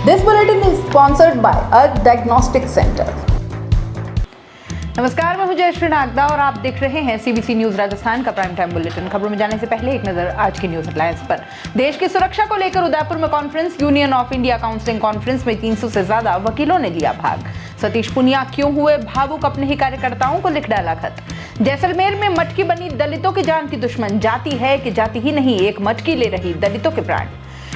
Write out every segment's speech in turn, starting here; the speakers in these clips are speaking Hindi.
This bulletin is sponsored by a diagnostic center. नमस्कार, मैं हूं जयश्री नागदा और आप देख रहे हैं सीबीसी न्यूज राजस्थान का प्राइम टाइम बुलेटिन। खबरों में जाने से पहले एक नजर आज की न्यूज हेडलाइंस पर। देश की सुरक्षा को लेकर उदयपुर में conference, union of India counselling conference में 300 से ज्यादा वकीलों ने लिया भाग। सतीश पुनिया क्यों हुए भावुक, अपने ही कार्यकर्ताओं को लिख डाला खत। जैसलमेर में मटकी बनी दलितों की जान की दुश्मन, जाति है कि जाति ही नहीं, एक मटकी ले रही दलितों के प्राण।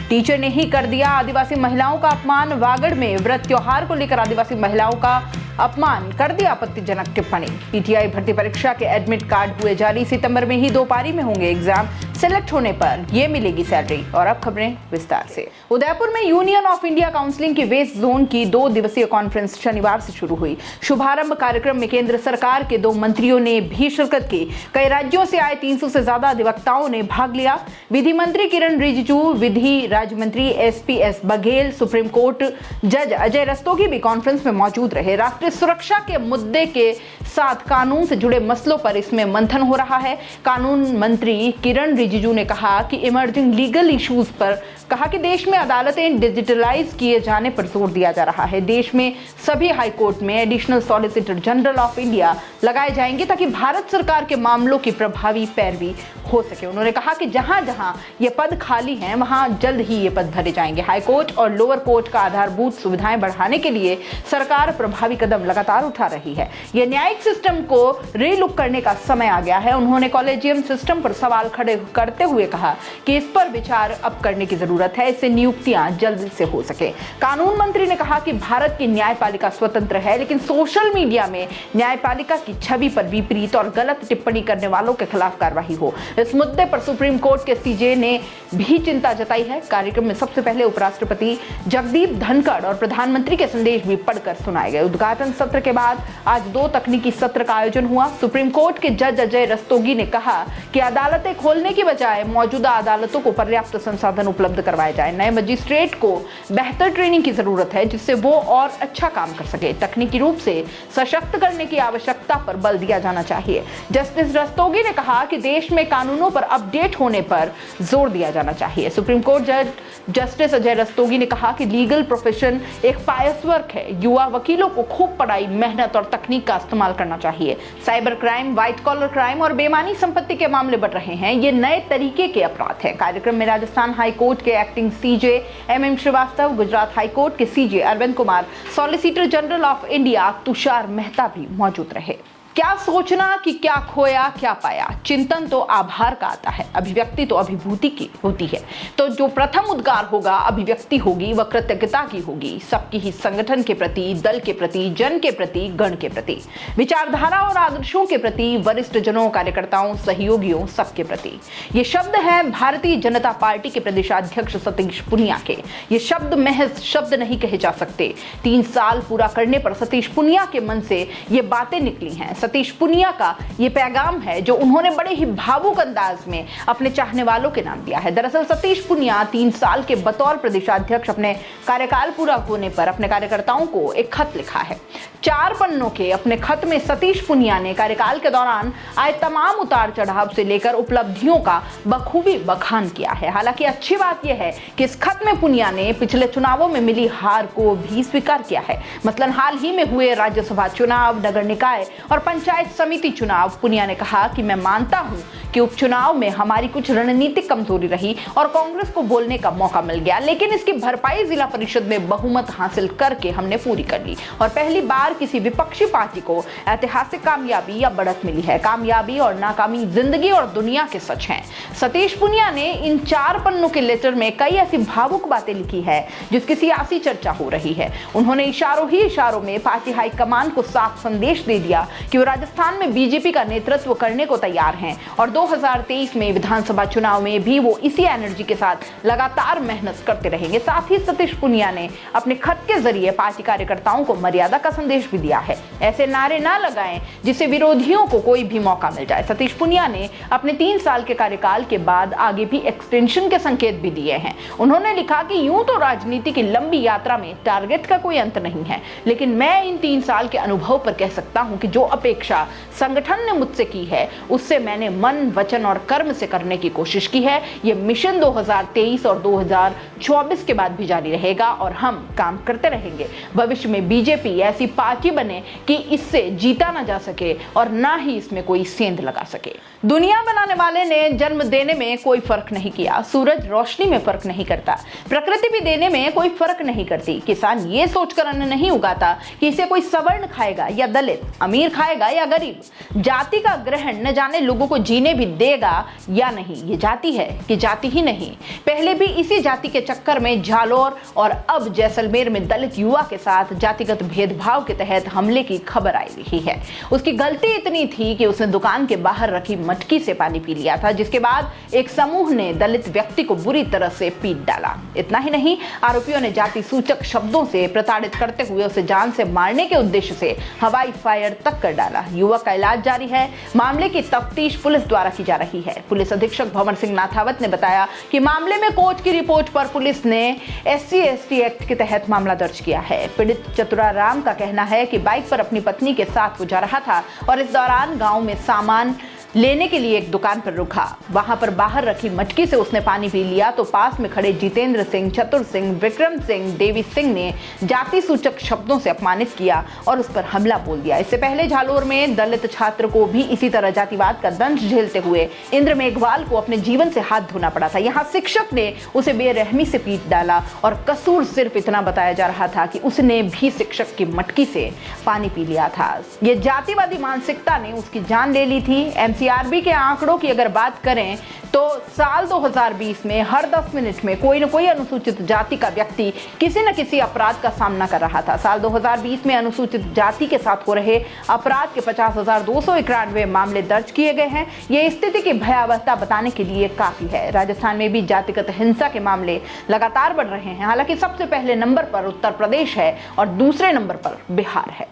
टीचर ने ही कर दिया आदिवासी महिलाओं का अपमान, वागड़ में व्रत त्योहार को लेकर आदिवासी महिलाओं का अपमान कर दिया आपत्तिजनक टिप्पणी। पीटीआई भर्ती परीक्षा के एडमिट कार्ड हुए जारी, सितंबर में ही 2 पारी में होंगे एग्जाम, सिलेक्ट होने पर ये मिलेगी सैलरी। और अब खबरें विस्तार से। उदयपुर में यूनियन ऑफ इंडिया काउंसलिंग की वेस्ट जोन की 2 दिवसीय कॉन्फ्रेंस शनिवार से शुरू हुई। शुभारंभ कार्यक्रम में केंद्र सरकार के 2 मंत्रियों ने भी शिरकत की। कई राज्यों से आए 300 से ज्यादा अधिवक्ताओं ने भाग लिया। विधि मंत्री किरण रिजिजू, विधि राज्य मंत्री एसपीएस बघेल, सुप्रीम कोर्ट जज अजय रस्तोगी भी कॉन्फ्रेंस में मौजूद रहे। राष्ट्रीय सुरक्षा के मुद्दे के साथ कानून से जुड़े मसलों पर इसमें मंथन हो रहा है। कानून मंत्री किरण रिजिजू ने कहा कि इमर्जिंग लीगल इश्यूज पर कहा कि देश में अदालतें डिजिटलाइज किए जाने पर जोर दिया जा रहा है। देश में सभी हाई कोर्ट में additional solicitor general of India लगाए जाएंगे ताकि भारत सरकार के मामलों की प्रभावी पैरवी हो सके। उन्होंने कहा कि जहां जहां ये पद खाली हैं वहां जल्द ही ये पद भरे जाएंगे। हाई कोर्ट और लोअर कोर्ट का आधारभूत सुविधाएं बढ़ाने के लिए सरकार प्रभावी कदम लगातार उठा रही है। यह न्यायिक सिस्टम को रीलुक करने का समय आ गया है। उन्होंने कॉलेजियम सिस्टम पर सवाल खड़े करते हुए कहा कि इस पर विचार अब करने की जरूरत है, इससे नियुक्तियां जल्द से हो सके। कानून मंत्री ने कहा कि भारत की न्यायपालिका स्वतंत्र है, लेकिन सोशल मीडिया में न्यायपालिका की छवि पर विपरीत और गलत टिप्पणी करने वालों के खिलाफ कार्रवाई हो। इस मुद्दे पर सुप्रीम कोर्ट के सीजे ने भी चिंता जताई है। कार्यक्रम में सबसे पहले उपराष्ट्रपति जगदीप धनखड़ और प्रधानमंत्री के संदेश भी पढ़कर सुनाए गए। उद्घाटन सत्र के बाद आज 2 तकनीकी सत्र का आयोजन हुआ। सुप्रीम कोर्ट के जज अजय रस्तोगी ने कहा कि अदालतें खोलने की बजाय मौजूदा अदालतों को पर्याप्त संसाधन उपलब्ध करवाए जाए। नए मजिस्ट्रेट को बेहतर ट्रेनिंग की जरूरत है जिससे वो और अच्छा काम कर सके। तकनीकी रूप से सशक्त करने की आवश्यकता पर बल दिया जाना चाहिए। जस्टिस रस्तोगी ने कहा कि देश में कानूनों पर अपडेट होने पर जोर दिया जाना चाहिए। सुप्रीम कोर्ट जज जस्टिस अजय रस्तोगी ने कहा कि लीगल प्रोफेशन एक पायस वर्क है। युवा वकीलों को खूब पढ़ाई, मेहनत और तकनीक का इस्तेमाल करना चाहिए। Cyber crime, white collar crime और बेईमानी संपत्ति के मामले बढ़ रहे हैं। ये नए तरीके के अपराध हैं। कार्यक्रम में राजस्थान हाई कोर्ट के acting CJ MM Srivastava, Gujarat high court के CJ Arvind Kumar, solicitor general of India Tushar Mehta भी मौजूद रहे। क्या सोचना कि क्या खोया क्या पाया। चिंतन तो आभार का आता है, अभिव्यक्ति तो अभिभूति की होती है। तो जो प्रथम उद्गार होगा, अभिव्यक्ति होगी, वह कृतज्ञता की होगी। सबकी ही संगठन के प्रति, दल के प्रति, जन के प्रति, गण के प्रति, विचारधारा और आदर्शों के प्रति, वरिष्ठ जनों, कार्यकर्ताओं, सहयोगियों, सबके प्रति। ये शब्द है भारतीय जनता पार्टी के प्रदेशाध्यक्ष सतीश पुनिया के। ये शब्द महज शब्द नहीं कहे जा सकते। 3 साल पूरा करने पर सतीश पुनिया के मन से ये बातें निकली हैं। सतीश पुनिया का ये पैगाम है जो उन्होंने बड़े ही भावुक अंदाज में अपने चाहने वालों के नाम दिया है। दरअसल सतीश पुनिया 3 साल के बतौर प्रदेशाध्यक्ष अपने कार्यकाल पूरा होने पर अपने कार्यकर्ताओं को एक खत लिखा है। 4 पन्नों के अपने खत में सतीश पुनिया ने कार्यकाल के दौरान आए तमाम उतार चढ़ाव से लेकर उपलब्धियों का बखूबी बखान किया है। हालांकि अच्छी बात यह है कि इस खत में पुनिया ने पिछले चुनावों में मिली हार को भी स्वीकार किया है। मसलन हाल ही में हुए राज्यसभा चुनाव, नगर निकाय और पंचायत समिति चुनाव। पुनिया ने कहा कि मैं मानता हूं कि उपचुनाव में हमारी कुछ रणनीतिक कमजोरी रही और कांग्रेस को बोलने का मौका मिल गया, लेकिन इसकी भरपाई जिला परिषद में बहुमत हासिल करके हमने पूरी कर ली और पहली बार किसी विपक्षी पार्टी को ऐतिहासिक कामयाबी या बढ़त मिली है। कामयाबी और नाकामी जिंदगी और दुनिया के सच हैं। सतीश पुनिया ने इन 4 पन्नों के लेटर में कई ऐसी भावुक बातें लिखी है जिसकी सियासी चर्चा हो रही है। उन्होंने इशारों ही इशारों में पार्टी हाईकमान को साफ संदेश दे दिया कि वो राजस्थान में बीजेपी का नेतृत्व करने को तैयार हैं और 2023 में विधानसभा चुनाव में भी वो इसी एनर्जी के साथ लगातार मेहनत करते रहेंगे। साथ ही सतीश पुनिया ने अपने खत के जरिए पार्टी कार्यकर्ताओं को मर्यादा का संदेश भी दिया है। ऐसे नारे ना लगाएं जिससे विरोधियों को कोई भी मौका मिल जाए। सतीश पुनिया ने अपने 3 साल के कार्यकाल के बाद आगे भी एक्सटेंशन के संकेत भी दिए हैं। उन्होंने लिखा कि यूं तो राजनीति की लंबी यात्रा में टारगेट का कोई अंत नहीं है, लेकिन मैं इन 3 साल के अनुभव पर कह सकता हूं कि जो अपेक्षा संगठन ने मुझसे की है उससे मैंने मन वचन और कर्म से करने की कोशिश की है। ये मिशन 2023 और 2024 के बाद भी जारी रहेगा और हम काम करते रहेंगे। भविष्य में बीजेपी ऐसी पार्टी बने कि इससे जीता ना जा सके और ना ही इसमें कोई सेंध लगा सके। दुनिया बनाने वाले ने जन्म देने में कोई फर्क नहीं किया, सूरज रोशनी में फर्क नहीं करता, प्रकृति भी देने में कोई फर्क नहीं करती। किसान ये सोचकर अन्न नहीं उगाता कि इसे कोई सवर्ण खाएगा या दलित, अमीर खाएगा या गरीब। जाति का ग्रहण न जाने लोगों को जीने भी देगा या नहीं। ये जाति है कि जाति ही नहीं। पहले भी इसी जाति के चक्कर में जालौर और अब जैसलमेर में दलित युवा के साथ जातिगत भेदभाव के तहत हमले की खबर आई रही है। उसकी गलती इतनी थी कि उसने दुकान के बाहर रखी मटकी से पानी पी लिया था, जिसके बाद एक समूह ने दलित व्यक्ति को बुरी तरह से पीट डाला। इतना ही नहीं, आरोपियों ने जाति सूचक शब्दों से प्रताड़ित करते हुए उसे जान से मारने के उद्देश्य से हवाई फायर तक कर डाला। युवक का इलाज जारी है। मामले की तफ्तीश पुलिस द्वारा की जा रही है। पुलिस अधीक्षक भंवर सिंह नाथावत ने बताया कि मामले में कोर्ट की रिपोर्ट पर पुलिस ने SC/ST एक्ट के तहत मामला दर्ज किया है। पीड़ित चतुराराम का कहना है कि बाइक पर अपनी पत्नी के साथ वो जा रहा था और इस दौरान गांव में सामान लेने के लिए एक दुकान पर रुका। वहां पर बाहर रखी मटकी से उसने पानी पी लिया तो पास में खड़े जितेंद्र सिंह, चतुर सिंह, विक्रम सिंह, देवी सिंह ने जाति सूचक शब्दों से अपमानित किया और उस पर हमला बोल दिया। इससे पहले झालोर में दलित छात्र को भी इसी तरह जातिवाद का दंश झेलते हुए इंद्र मेघवाल को अपने जीवन से हाथ धोना पड़ा था। यहाँ शिक्षक ने उसे बेरहमी से पीट डाला और कसूर सिर्फ इतना बताया जा रहा था कि उसने भी शिक्षक की मटकी से पानी पी लिया था। ये जातिवादी मानसिकता ने उसकी जान ले ली थी। MCRB के आंकड़ों की अगर बात करें तो साल 2020 में हर 10 मिनट में कोई न कोई अनुसूचित जाति का व्यक्ति किसी न किसी अपराध का सामना कर रहा था। साल 2020 में अनुसूचित जाति के साथ हो रहे अपराध के 50,291 मामले दर्ज किए गए हैं। ये स्थिति की भयावहता बताने के लिए काफी है। राजस्थान में भी जातिगत हिंसा के मामले लगातार बढ़ रहे हैं। हालांकि सबसे पहले नंबर पर उत्तर प्रदेश है और दूसरे नंबर पर बिहार है।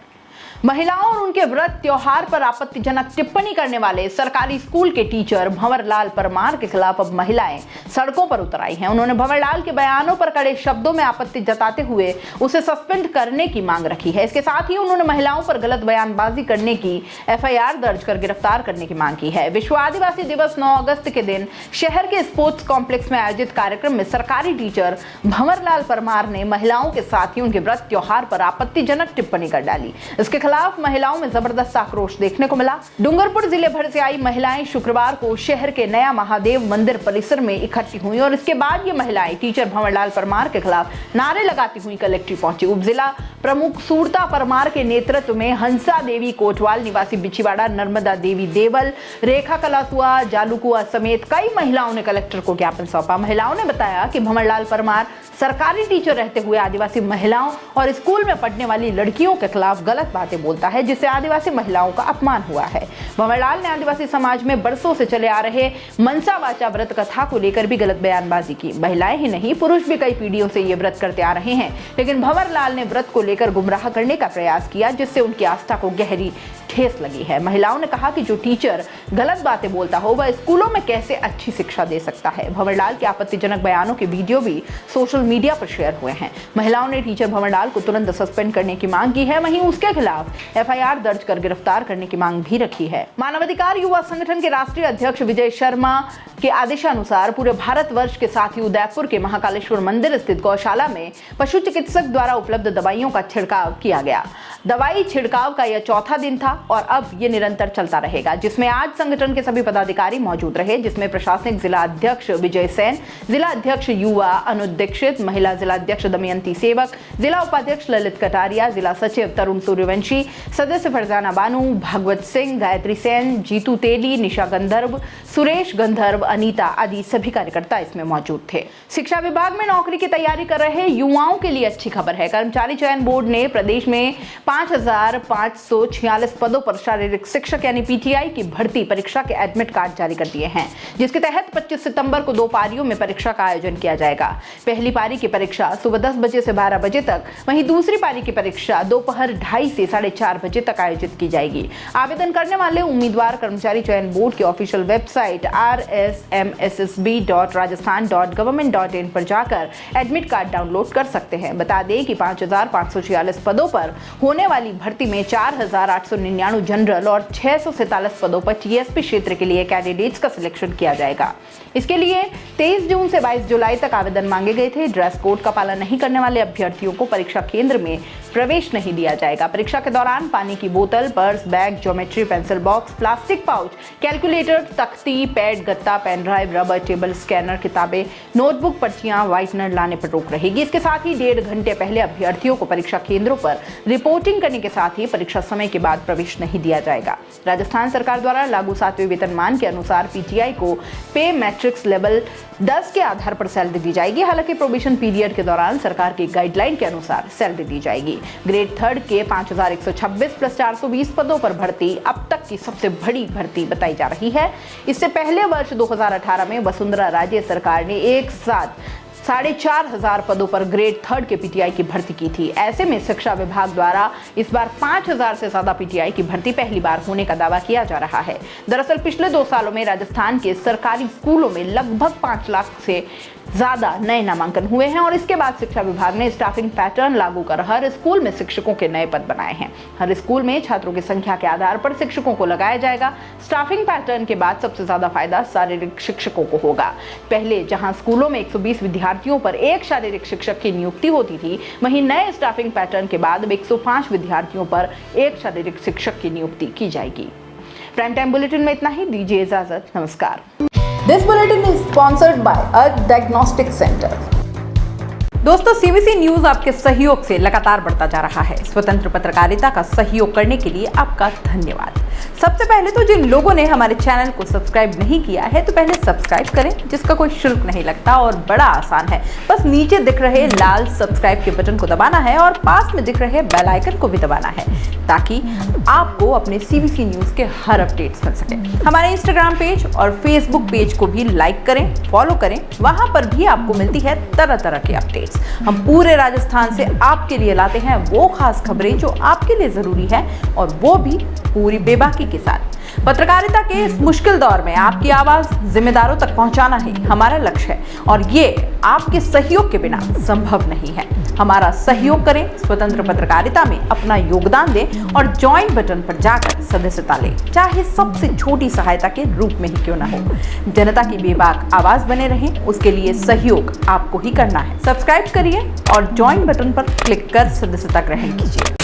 महिलाओं और उनके व्रत त्योहार पर आपत्तिजनक टिप्पणी करने वाले सरकारी स्कूल के टीचर भंवरलाल परमार के खिलाफ अब महिलाएं सड़कों पर उतर आई हैं। उन्होंने भंवरलाल के बयानों पर कड़े शब्दों में आपत्ति जताते हुए उसे सस्पेंड करने की मांग रखी है। इसके साथ ही उन्होंने महिलाओं पर गलत बयानबाजी करने की FIR दर्ज कर गिरफ्तार करने की मांग की है। विश्व आदिवासी दिवस 9 अगस्त के दिन शहर के स्पोर्ट्स कॉम्प्लेक्स में आयोजित कार्यक्रम में सरकारी टीचर भंवरलाल परमार ने महिलाओं के साथ ही उनके व्रत त्योहार पर आपत्तिजनक टिप्पणी कर डाली। इसके खिलाफ महिलाओं में जबरदस्त आक्रोश देखने को मिला। डूंगरपुर जिले भर से आई महिलाएं शुक्रवार को शहर के नया महादेव मंदिर परिसर में इकट्ठी हुई और इसके बाद ये महिलाएं टीचर भंवरलाल परमार के खिलाफ नारे लगाती हुई कलेक्ट्रेट पहुंची। उपजिला प्रमुख सूरता परमार के नेतृत्व में हंसा देवी कोटवाल निवासी बिछीवाड़ा, नर्मदा देवी देवल, रेखा कलासुआ, जालूकुआ समेत कई महिलाओं ने कलेक्टर को ज्ञापन सौंपा। महिलाओं ने बताया कि भंवरलाल परमार सरकारी टीचर रहते हुए आदिवासी महिलाओं और स्कूल में पढ़ने वाली लड़कियों के खिलाफ गलत बातें बोलता है, जिससे आदिवासी महिलाओं का अपमान हुआ है। भंवरलाल ने आदिवासी समाज में बरसों से चले आ रहे मनसा वाचा व्रत कथा को लेकर भी गलत बयानबाजी की। महिलाएं ही नहीं, पुरुष भी कई पीढ़ियों से ये व्रत करते आ रहे हैं, लेकिन भंवरलाल ने व्रत को लेकर गुमराह करने का प्रयास किया, जिससे उनकी आस्था को गहरी ठेस लगी है। महिलाओं ने कहा कि जो टीचर गलत बातें बोलता हो वह स्कूलों में कैसे अच्छी शिक्षा दे सकता है। भंवरलाल के आपत्तिजनक बयानों के वीडियो भी सोशल मीडिया पर शेयर हुए हैं। महिलाओं ने टीचर भंवरलाल को तुरंत सस्पेंड करने की मांग की है। वहीं उसके खिलाफ FIR दर्ज कर गिरफ्तार करने की मांग भी रखी है। मानवाधिकार युवा संगठन के राष्ट्रीय अध्यक्ष विजय शर्मा के आदेशानुसार पूरे भारतवर्ष के साथ ही उदयपुर के महाकालेश्वर मंदिर स्थित गौशाला में पशु चिकित्सक द्वारा उपलब्ध दवाइयों का छिड़काव किया गया। दवाई छिड़काव का यह चौथा दिन था और अब ये निरंतर चलता रहेगा, जिसमें आज संगठन के सभी पदाधिकारी मौजूद रहे, जिसमें प्रशासनिक जिला अध्यक्ष विजय सेन, जिला अध्यक्ष युवा अनुज दीक्षित, महिला जिला अध्यक्ष दमयंती सेवक, जिला उपाध्यक्ष ललित कटारिया, जिला सचिव तरुण सूर्यवंशी, सदस्य फरजाना बानू, भागवत सिंह, गायत्री सेन, जीतू तेली, निशा गंधर्व, सुरेश गंधर्व, अनीता आदि सभी कार्यकर्ता इसमें मौजूद थे। शिक्षा विभाग में नौकरी की तैयारी कर रहे युवाओं के लिए अच्छी खबर है। कर्मचारी चयन बोर्ड ने प्रदेश में 5,546 पदों पर शारीरिक शिक्षक यानी PTI की भर्ती परीक्षा के एडमिट कार्ड जारी कर दिए हैं, जिसके तहत 25 सितंबर को 2 पारियों में परीक्षा का आयोजन किया जाएगा। पहली पारी की परीक्षा सुबह 10 बजे से 12 बजे तक, वहीं दूसरी पारी की परीक्षा दोपहर 2:30 से 4:30 बजे तक आयोजित की जाएगी। आवेदन करने वाले उम्मीदवार कर्मचारी चयन बोर्ड की ऑफिशियल वेबसाइट rsmssb.rajasthan.government.in पर जाकर एडमिट कार्ड डाउनलोड कर सकते हैं। बता दें कि 5,546 पदों पर होने वाली भर्ती में 4,899 जनरल और 647 पदों पर टीएसपी क्षेत्र के लिए कैंडिडेट्स का सिलेक्शन किया जाएगा। इसके लिए 23 जून से 22 जुलाई तक आवेदन मांगे गए थे। ड्रेस कोड का पालन नहीं करने वाले अभ्यर्थियों को परीक्षा केंद्र में प्रवेश नहीं दिया जाएगा। परीक्षा के दौरान पानी की बोतल, purse, bag, geometry, pencil box, plastic pouch, calculator, तख्ती, पैड, गत्ता, pen drive, rubber, table, scanner, किताबें, नोटबुक, पर्चियां, व्हाइटनर लाने पर रोक रहेगी। इसके साथ ही 1.5 घंटे पहले अभ्यर्थियों को परीक्षा केंद्रों पर रिपोर्टिंग करने के साथ ही परीक्षा समय के बाद प्रवेश नहीं दिया जाएगा। राजस्थान सरकार द्वारा लागू 7वें वेतनमान के अनुसार पीटीआई को पे मैट्रिक्स लेवल 10 के आधार पर सैलरी दी जाएगी। हालांकि प्रोबेशन पीरियड के दौरान सरकार की गाइडलाइन के अनुसार सैलरी दी जाएगी। ग्रेड 3 के 5,126 प्लस 420 पदों पर भर्ती अब तक की सबसे बड़ी भर्ती बताई जा रही है। इससे पहले वर्ष 2018 में वसुंधरा राजे सरकार ने एक साथ 4,500 पदों पर ग्रेड 3 के पीटीआई की भर्ती की थी। ऐसे में शिक्षा विभाग द्वारा इस बार 5,000 से ज्यादा पीटीआई की भर्ती पहली बार होने का दावा किया जा रहा है। दरअसल पिछले 2 सालों में राजस्थान के सरकारी स्कूलों में लगभग 5 लाख से ज्यादा नए नामांकन हुए हैं और इसके बाद शिक्षा विभाग ने स्टाफिंग पैटर्न लागू कर हर स्कूल में शिक्षकों के नए पद बनाए हैं। हर स्कूल में छात्रों की संख्या के आधार पर शिक्षकों को लगाया जाएगा। स्टाफिंग पैटर्न के बाद सबसे ज्यादा फायदा शारीरिक शिक्षकों को होगा। पहले जहां स्कूलों में 120 विद्यार्थियों पर एक शारीरिक शिक्षक की नियुक्ति होती थी, वहीं नए स्टाफिंग पैटर्न के बाद 105 विद्यार्थियों पर एक शारीरिक शिक्षक की नियुक्ति की जाएगी। प्राइम टाइम बुलेटिन में इतना ही। दीजिए इजाजत। नमस्कार। This bulletin is sponsored by a diagnostic center. दोस्तों, सीबीसी न्यूज आपके सहयोग से लगातार बढ़ता जा रहा है। स्वतंत्र पत्रकारिता का सहयोग करने के लिए आपका धन्यवाद। सबसे पहले तो जिन लोगों ने हमारे चैनल को सब्सक्राइब नहीं किया है तो पहले सब्सक्राइब करें, जिसका कोई शुल्क नहीं लगता और बड़ा आसान है। बस नीचे दिख रहे लाल सब्सक्राइब के बटन को दबाना है और पास में दिख रहे बेल आइकन को भी दबाना है ताकि आपको अपने सीबीसी न्यूज के हर अपडेट्स मिल सके। हमारे इंस्टाग्राम पेज और फेसबुक पेज को भी लाइक करें, फॉलो करें। वहां पर भी आपको मिलती है तरह तरह के अपडेट्स। हम पूरे राजस्थान से आपके लिए लाते हैं वो खास खबरें जो आपके लिए जरूरी है और वो भी पूरी बेबाकी के साथ। पत्रकारिता के इस मुश्किल दौर में आपकी आवाज जिम्मेदारों तक पहुंचाना ही हमारा लक्ष्य है और ये आपके सहयोग के बिना संभव नहीं है। हमारा सहयोग करें, स्वतंत्र पत्रकारिता में अपना योगदान दें और ज्वाइन बटन पर जाकर सदस्यता लें, चाहे सबसे छोटी सहायता के रूप में ही क्यों ना हो। जनता की बेबाक आवाज बने रहें, उसके लिए सहयोग आपको ही करना है। सब्सक्राइब करिए और ज्वाइन बटन पर क्लिक कर सदस्यता ग्रहण कीजिए।